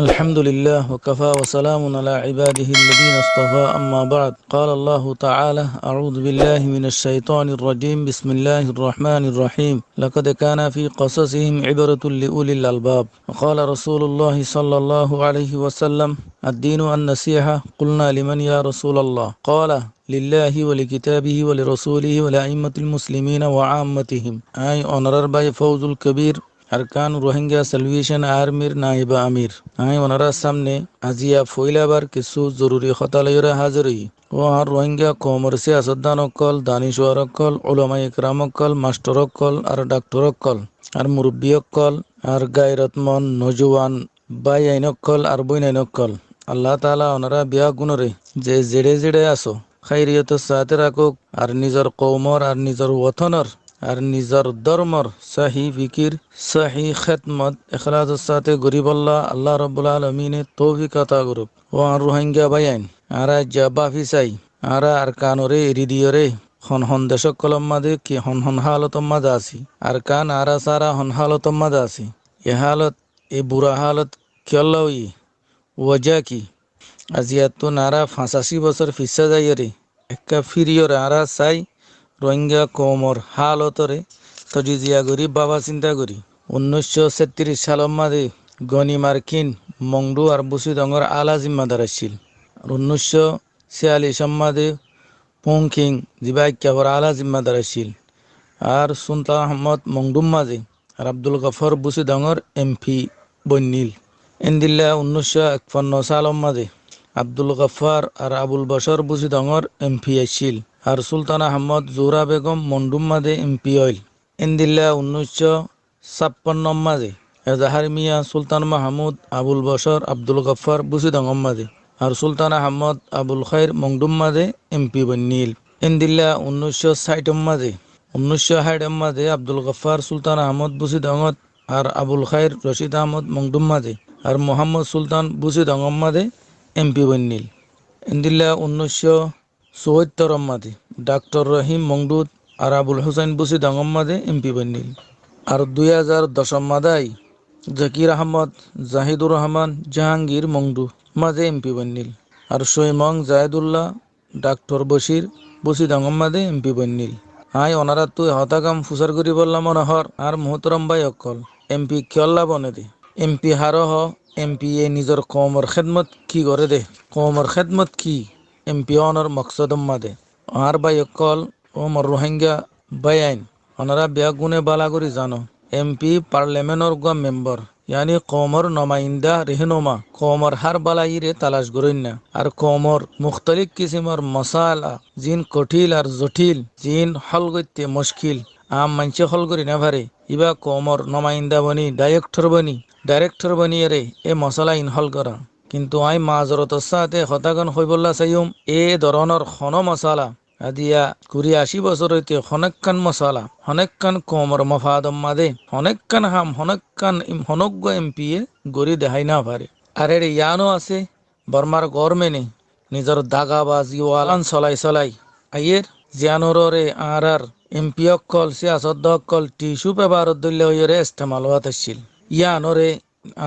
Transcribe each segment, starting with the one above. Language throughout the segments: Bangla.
الحمد لله وكفى وسلام على عباده الذين اصطفى أما بعد قال الله تعالى أعوذ بالله من الشيطان الرجيم بسم الله الرحمن الرحيم لقد كان في قصصهم عبرة لأولي الألباب وقال رسول الله صلى الله عليه وسلم الدين النصيحة قلنا لمن يا رسول الله قال لله ولكتابه ولرسوله ولأئمة المسلمين وعامتهم أي honored by فوز الكبير Arakan Rohingya Salvation আর্মির নাইবা আমির আমি ওনারা সামনে আজিয়া ফইলাবার কিছু জরুরি হতালয়রা হাজিরই ও আর রোহিঙ্গা কমর সিয়াসতদান অকল দানিশওয়ার অকল ওলামাই ইকরাম অকল মাস্টার অকল আর ডাক্তার অকল আর মুরব্বী অকল আর গায়রতমন নজওয়ান বাই আইন অকল আর বইন আইন অকল আল্লাহ তাআলা ওনারা বিয়া গুণরে যে জেড়ে জেড়ে আসো খাইরিয়ত সাথে রাখুক আর নিজের কৌমর আর নিজের ওতনর আর নিজের ধর্মর সাহি ফিকির সাহি খেদমত এখলাসের সাথে গরিবল্লাহ আল্লাহ রব্বুল আলমিনে তৌফিক আতা করুক ও আর রোহিঙ্গা বাইন আর জাবাফি চাই আর কানরে এরিদিয়রে হন হন দেশক কলম মাদে কি হন হন হালতম মাদে আছি আর কান আরা সারা হন হালতম মাদে আছি এ হালত এ বুড়া হালত কিয়ল্লাউই ওয়াজা কি আজিয়াত নারা 85 বছর ফিসা যাইরে একা ফিরিয়রে আরা চাই রোহিঙ্গা কমর হালতরে তজিজিয়া করি বাবা চিন্তা করি 1936 সালের মাঝে গনি মার্কিন মংডু আর বুসি দঙ্গর আলা জিম্মাদার আসছিল আর 1946 মাঝে পংখিং জিবাই ক্যাবর আলা জিম্মাদার আসছিল আর সুলতান আহমদ মংডুম মাঝে আর আব্দুল গফর বুসি দঙ্গর এমপি বন্নিল এন্দিল্লা 1951 সালের মাঝে আব্দুল গফার আর আবুল বশর বুসি দঙ্গর এমপি আসছিল আর সুলতান আহমদ জোহরা বেগম মন্ডুম মাদে এমপি অইল ইন্দিল্লা 1956 মাঝে এজাহার মিয়া সুলতান মাহমুদ আবুল বশর আব্দুল গফার বুসিদঙ্গম মাদে আর সুলতান আহমদ আবুল খাইর মংডুম মাদে এমপি বন্নিল ইন্দিল্লা 1960 মাঝে 1960 মাঝে আব্দুল গফার সুলতান আহমদ বুসিদঙ্গত আর আবুল খাইর রশিদ আহমদ মংডুম মাদে আর মোহাম্মদ সুলতান বুসিদঙ্গম মাদে এমপি বন্নিল ইন্দিল্লা 1974 মাঝে ডাক্তার রহিম মংডুদ আর আবুল হুসাইন বুসি দঙ্গম মাঝে এমপি বন্নিল আর 2010 মাদাই জাকির আহমদ জাহিদুর রহমান জাহাঙ্গীর মংডু মাঝে এমপি বন্নিল আর সৈমং জায়দুল্লাহ ডাক্তার বশির বুসি দঙ্গম মাঝে এমপি বন্নিল আই ওনারা তুই হতাকাম ফুসার করি বললাম মনোহর আর মোহতরম ভাই অকল এমপি কিয়ল্লা বনে দে এমপি হারো হ এমপি এ নিজের কমর খেদমত কি করে দে কমর খেদমত কি এমপি অনর মকসদম মাদে আর বাই অকল ও মর রোহিঙ্গা বাইন ওনারা বেয়া গুনে বালা করি জানো এমপি পার্লামেন্টর গ মেম্বার ইয়ানি কমর নমাইন্দা রেহনুমা কমর হার বালাইরে তালাশ করেন না আর কমর মুখতলিফ কিসিমর মশালা জিন কঠিল আর জটিল জিন হল করতে মুশকিল আম মানছে হল করি না ভারে ইবা কমর নমাইন্দা বনি ডাইরেক্টর বনি এরে এ মশলা ইন হল করা কিন্তু আই মাজরতর সাথে হতাগন হইবল্লা চাইম এ ধরনের খন মশালা আদিয়া 80 বছর হইতে হনেকখান মশালা হনেকখান কমর মফাদম মাদে হনেকখান হাম হনেকখান হনজ্ঞ এমপি এ গড়ি দেখাই না পারে আর এর ইয়ানো আছে বর্মার গভর্নমেন্টে নিজের দাগাবাজি ওয়ালান চলাই আইয়ের জিয়ানোরে আর এমপি অকল সিয়াসত অকল টিস্যু পেপারত দল্য হইরে ইস্তেমাল হওয়াত আসছিল ইয়ানোরে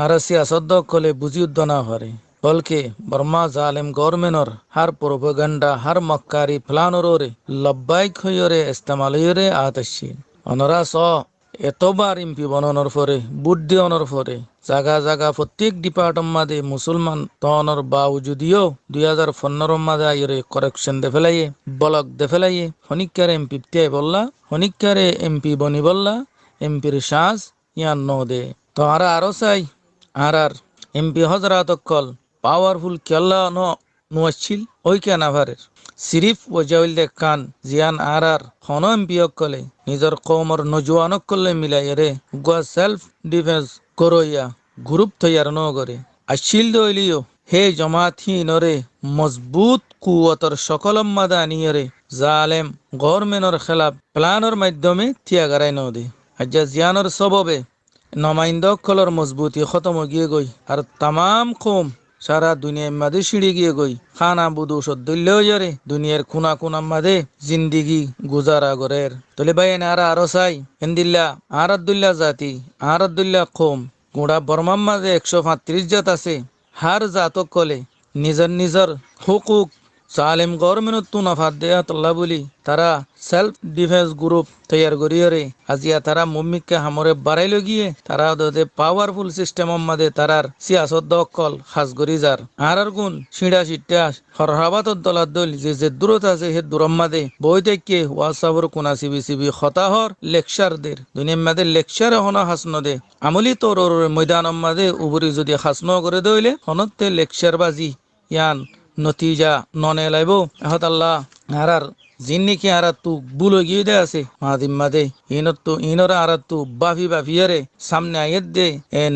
আর সিয়াসত অকলে বুঝি উদ্দ না পারে বলকে বর্মা জালেম গভর্নমেন্টর হার প্রোপাগান্ডা হার মক্কারি প্লানরে লব্বাইক হইরে ইস্তেমাল হইরে আত আসছিল অনরা স এতবার এমপি বনানোর পরে বুদ্ধি অনর পরে জাগা প্রত্যেক ডিপার্টমেন্ট মাদে মুসলমান তনর বাউ যদিও 2015 মাদে আইরে কারেকশন দে ফেলাইয়ে ব্লক দে ফেলাইয়ে হনিকারে এমপি তে বললা হনিকারে এমপি বনি বললা এমপির শ্বাস ইয়ান ন দে তো আরো চাই আর এমপি হজরাত কল পাওয়ারফুল কেল্লা নোয়াচ্ছিল ওই কেন আভারের সিরিফ ওজাউল খান জিয়ান আর হন এমপি অকলে নিজের কৌমর নজওয়ান অকলে মিলাই রে গোয়া সেলফ ডিফেন্স করইয়া গ্রুপ তৈয়ার ন করে আসছিল দইলিও হে জমাথি নরে মজবুত কুয়তর সকলম মাদা আনিয়ে রে জালেম গভর্নমেন্টর খেলাফ প্লানের মাধ্যমে থিয়াগারাই ন দে আজ জিয়ানোর সববে নমাইন্দ কলর মজবুতি খতম গিয়ে গই আর তাম কম সারা দুনিয়ার মাঝে সিঁড়ি গিয়ে গই খানা বুধু সদ্দুল্য জরে দুনিয়ার খুনা মাঝে জিন্দিগি গুজারা গরের তলে ভাই আরো চাই এন্দিল্লা আর আব্দুল্লাহ জাতি আর আব্দুল্লাহ কম গোড়া বর্মার মাঝে 135 জাত আছে। হার জাতক কলে নিজের নিজের হুকুক জালেম গভর্নমেন্ট তু নফাত দেয়া তল্লা বলি তারা সেলফ ডিফেন্স গ্রুপ তৈয়ার করিয়রে আজিয়া তারা মুম্মিককে হামরে বাড়াইল গিয়ে তারা ওদের পাওয়ারফুল সিস্টেম মাদে তারার সিয়াসত দকল খাস করি যার আর গুণ সিঁড়া সিট্টা হরহাবাতর দলার দল যে দূরত আছে হে দূরম মাদে বই থেকে ওয়াসাবর কোনা সিবি সিবি হতাহর লেকচারদের দুনিয়ার মাদে লেকচার হন হাসন দে আমলি তোর ময়দান মাদে উবরি যদি হাসন করে দইলে হনতে লেকচার বাজি ইয়ান নতিজা ননে লাইব এহত আল্লাহ হারার জিন্নিকি আরাত তু বুলো গিয়ে দে আছে মাদিম মাদে ইনরা আরাত তু বাফি বাফিয়ারে সামনে আয়েত দে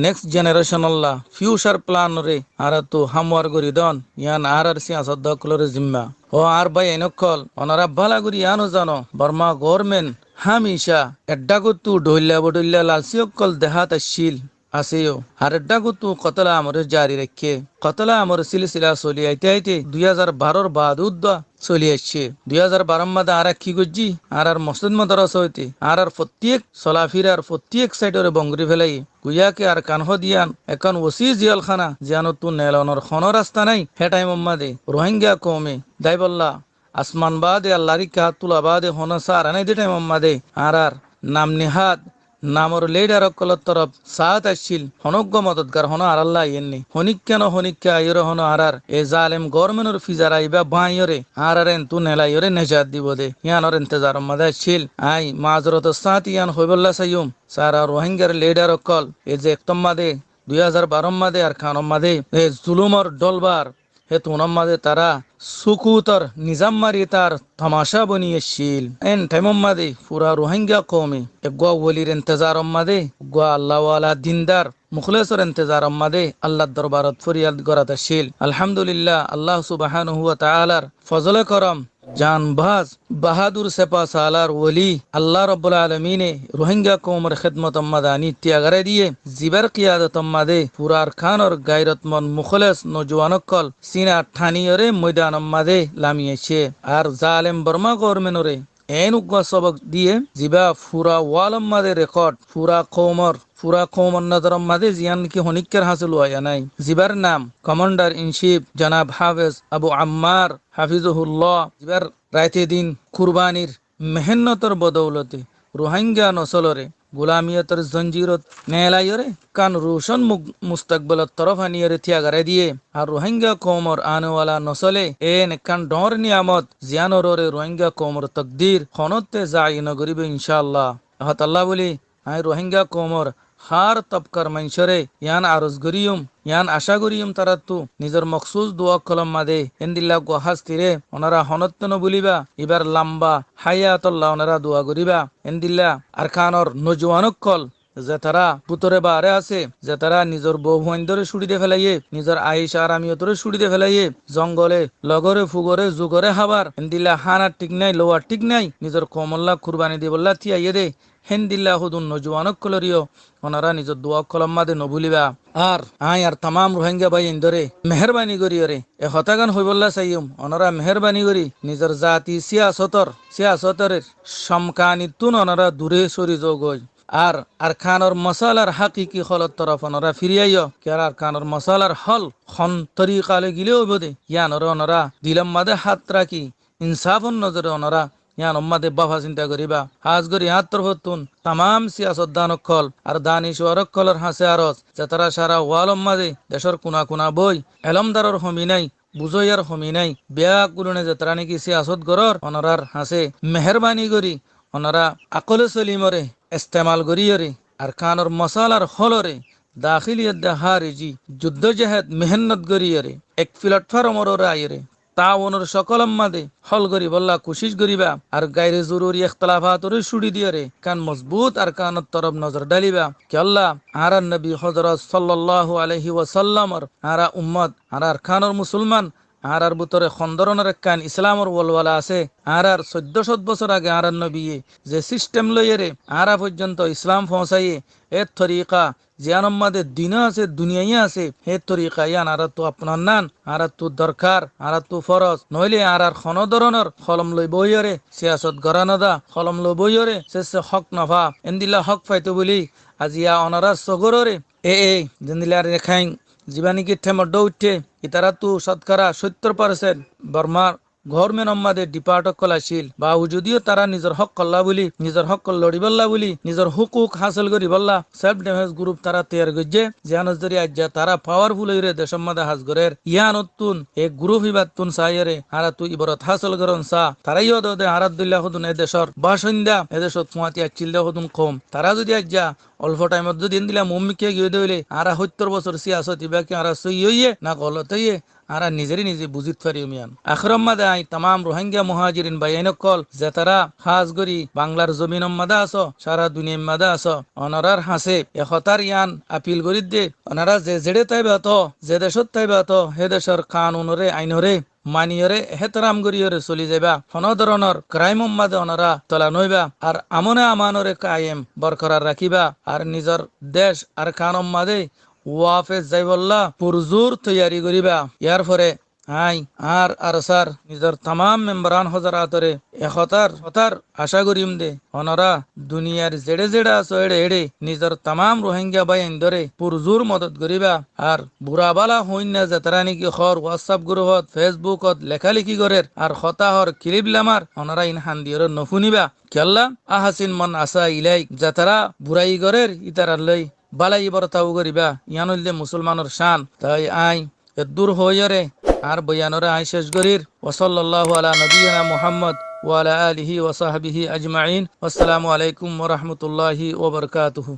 নেক্সট জেনারেশন আল্লাহ ফিউচার প্ল্যান রে আরাত তু হামওয়ার গরি দন ইয়ান আর সিয়াসত দকলরে জিম্মা ও আর ভাই এনেকল অনারা বালা গরি ইয়ানো জানো বর্মা গভর্নমেন্ট হামিশা এড্ডা গতু ডইল্লা লালসিয়কল দেহাত আসিল আছেও আর এড্ডা গতু কতলা আমরে জারি রেখে কতলা আমর সিলসিলা চলি আইতে 2012 বাদ উদ্দা চলি আসছে 2012 মাদে আর কি গজ্জি আর মসজিদ মাদ্রাস হইতে আর প্রত্যেক চলাফিরার প্রত্যেক সাইডরে বঙ্গরি ফেলাই গুয়াকে আর কানহ দিয়ান এখন ওসি জিয়ালখানা জিয়ানো তু নেলনর খন রাস্তা নাই হে টাইম মাদে রোহিঙ্গা কমে দাইবল্লা আসমান বাদে আল্লাহরি কাহাত তুলা বাদে হনসা আর নাই দে টাইম মাদে আর নাম নিহাত নামর লেডার অকলত তরফ সাত আসছিল হনজ্ঞ মদতগার হন আর আল্লাহ ইয়েননি হনিক্কা আইরে হন আর এ জালেম গভর্নমেন্টর ফিজার আইবা বাঁইরে আর এন তু নেলাইরে নেজাত দিব দে ইয়ানর ইন্তজার মাদে আসছিল আই মাজরত সাত ইয়ান হইবল্লা সাইয়ুম সারা রোহিঙ্গার লেডার অকল এ যে একতম মাদে 2012 মাদে আর খানম মাদে এ জুলুমর ডলবার হে তুনম মাদে তারা সুকুতর নিজাম মারি তার তামাশা বনিয়েছিল এন টাইমম মাদে পুরা রোহিঙ্গা কমে গোয়া ওলির ইন্তজার মাদে গোয়া আল্লাহওয়ালা দিনদার মুখলেসর ইন্তজার মাদে আল্লাহ দরবারত ফরিয়াদ গরাতাছিল আলহামদুলিল্লাহ আল্লাহ সুবহানাহু ওয়া তাআলার ফজলে করম জান বাহাদুর সেপা সালার ওলি আল্লাহ রব্বুল আলমিনে রোহিঙ্গা কৌমর খেদমত আম্মাদানি ত্যাগারে দিয়ে জিবার কিয়াদত আম্মাদে পুরার খানর গাইরতমন মুখলেস নজওয়ানকল সিনা ঠানিয়রে ময়দান আম্মাদে লামিয়েছে আর জালেম বর্মা গভর্নমেন্টরে এন উগ্র সবক দিয়ে জিবা ফুরা ওয়াল আম্মাদে রেকর্ড ফুরা কৌমর নজরম মাদে জিয়ান কি হনিক্কের হাসিল হইয়া নাই জিবার নাম কমান্ডার ইন চিফ জনাব হাফেজ আবু আম্মার হাফিজুল্লাহ জিবার রাইতে দিন কুরবানির মেহনতর বদৌলতে রোহিঙ্গা নসলরে গুলামিয়তর জঞ্জিরত নেলাইরে কান রোশন মুস্তাকবলত তরফ আনিয়রে ত্যাগারে দিয়ে আর রোহিঙ্গা কৌমর আনওয়ালা নসলে এন কান ডর নিয়ামত জিয়ানরে রোহিঙ্গা কৌমর তকদির খনতে যায় নগরিবে ইনশাআল্লাহ আহাত আল্লাহ বলি আই রোহিঙ্গা কৌমর হার তবকার মাইশরে ইয়ান আরজ গরিয়ম ইয়ান আশা গরিয়ম তারাতু নিজের মখসুস দোয়া কলম মাদে এন্দিল্লা গোহাস তীরে ওনারা হনত্তন বলিবা এবার লাম্বা হায়াতল্লাহ ওনারা দোয়া করিবা এন্দিল্লা আর খানর নজওয়ানকল যে তারা পুতরে বারে আছে যে তারা নিজের বউ ভৈন্দরে সুড়ি দিয়ে ফেলাইয়ে নিজের আইসা আর আমিয়তরে সুড়ি দিয়ে ফেলাইয়ে জঙ্গলে লগরে ফুগরে যুগরে হাবার এন্দিল্লা হানার ঠিক নাই লোয়ার ঠিক নাই নিজের কমল্লা কুরবানি দিয়ে বললা থিয়াইয়ে দে হেন্দিল্লা হুদুন নজওয়ানক কলরিও ওনারা নিজের দোয়া কলম মাদে নভুলিবা আর আর তামাম রোহিঙ্গা ভাই ইন্দরে মেহরবানি করিয়রে এ হতাগান হইবল্লা চাইম ওনারা মেহরবানি করি নিজের জাতি সিয়াসতরের সমকানিতুন ওনারা দূরে সরি যোগই আর খানর মশালার হাকিকি হলত তরফ ওনারা ফিরিয়াইও কের আর খানর মশালার হল খন তরিকালে গিলেও বোধে ইয়ানর ওনারা দিলম মাদে হাত রাখি ইনসাফন নজরে ওনারা ইয়ান উম্মাদে বাফা চিন্তা করিবা হাজ করি হাত তরফতুন তামাম সিয়াসত দানকল আর দানিশওয়ারকলর হাসে আরজ যে তারা সারা ওয়াল উম্মাদে দেশর কোনা কোনা বই এলমদারর হমি নাই বুঝইয়ার হমি নাই বেয়া কুলনে যে তারা নাকি সিয়াসত গরর অনরার হাসে মেহরবানি করি অনরা আকলে সলিমরে ইস্তেমাল করিয়রে আর খানর মশালার হলরে দাখিলিয়ত হারিজি যুদ্ধ জেহাদ মেহনত করিয়রে এক প্ল্যাটফর্মর আইরে তাওনের সকল মাদে হল করি বল্লা কোশিশ করিবা আর গাইরে জরুরি ইখতলাফাতরে ছুড়ি দিয়রে কান মজবুত আর কানত তরফ নজর ডালিবা কি আল্লাহ আর নবী হযরত সাল্লাল্লাহু আলাইহি ওয়াসাল্লামর আর উম্মত আর খানর মুসলমান আর ভিতরে খন্দরনের কান ইসলামর ওয়ালওয়ালা আছে আর 1400 বছর আগে আর নবী যে সিস্টেম লইরে আর পর্যন্ত ইসলাম পৌঁছাইয়ে এর তরিকা জিয়ানম্মাদের দিন আছে দুনিয়াই আছে হে তরিকা ইয়ান আর তো আপনার নান আর তো দরকার আর তো ফরজ নইলে আর খন ধরনের কলম লই বইরে সিয়াসত গরানদা কলম লই বইরে সে হক নফা এন্দিল্লা হক পাইতো বলি আজিয়া অনারা সগররে জিন্দিলার রেখাইং জীবাণীকে ঠেমর উঠে ইতারা তো শতকরা 70% বর্মার গভর্নমেন্ট আমাদের ডিপার্ট কলাশীল বা যদিও তারা নিজের হক করলা বলি নিজের হক লড়িবল্লা বলি নিজের হুকুক হাসিল করি বললা সেলফ ডিফেন্স গ্রুপ তারা তৈরি করছে জাহানজরি আজ্জা তারা পাওয়ারফুল হইরে দেশের মধ্যে হাজগরের ইয়ানতুন এক গ্রুপ হিবাতুন সাইরে হারা তুই ইবরত হাসিল করন সা তারাইও দে হারাদুল্লাহ হদুন এ দেশর বাসিন্দা এ দেশত ফুয়াতি আচিল্লা হদুন কম তারা যদি আজ্জা অল্প টাইমত যদি দিলা মম্মিকে গিয়ে দিলে আরা 70 বছর সিয়াসত ইবাকে আরা সই হইয়ে না গলত হইয়ে আরা নিজেরই নিজে বুঝিত পারি মিয়ান আখরম মাদে আই তাম রোহিঙ্গা মুহাজিরিন বাইন কল যে তারা খাস গরি বাংলার জমিন মাদা আস সারা দুনিয়া মাদা আস অনরার হাসে এখতার ইয়ান আপিল করি দে অনারা যে জেড়ে তাইবা তো যে দেশত তাইবা তো হে দেশের কানুনরে আইনরে মানিয়রে হেতরাম গরিয়রে চলি যাবা কোনো ধরনের ক্রাইম মাদে অনারা তলা নইবা আর আমনে আমানরে কায়েম বরকরার রাখিবা আর নিজের দেশ আর কানম মাদে ওয়াফে যাইবল্লা পুরজোর তৈয়ারি করিবা ইয়ার পরে আই আর স্যার নিজের তাম মেম্বারান হজারাতরে হতার আশা করিম দে অনরা দুনিয়ার জেড়ে জেড়ে আছো এড়ে এড়ে নিজের তাম রোহিঙ্গা বাইন ধরে পুরজোর মদত করিবা আর বুড়াবালা হইন না যে তারা নাকি খর হোয়াটসঅ্যাপ গ্রুপত ফেসবুকত লেখালেখি করে আর হতাহর ক্লিপ লামার অনরা ইন হান্দিয়র নফুনিবা কেল্লা আহাসিন মন আসা ইলাই যাতারা বুড়াই গরের ইতারার লই বালাই বরতাও করিবা ইয়ানুল্লে মুসলমানের শান তাই আই দূর হইরে আর বয়ানরে আই শেষ গরির ওসল্লাল্লাহু আলা নবিয়িনা মুহাম্মদ ওয়া আলা আলিহি ওয়া সাহবিহি আজমাইন আসসালামু আলাইকুম ওয়া রাহমাতুল্লাহি ওয়া বারাকাতুহু।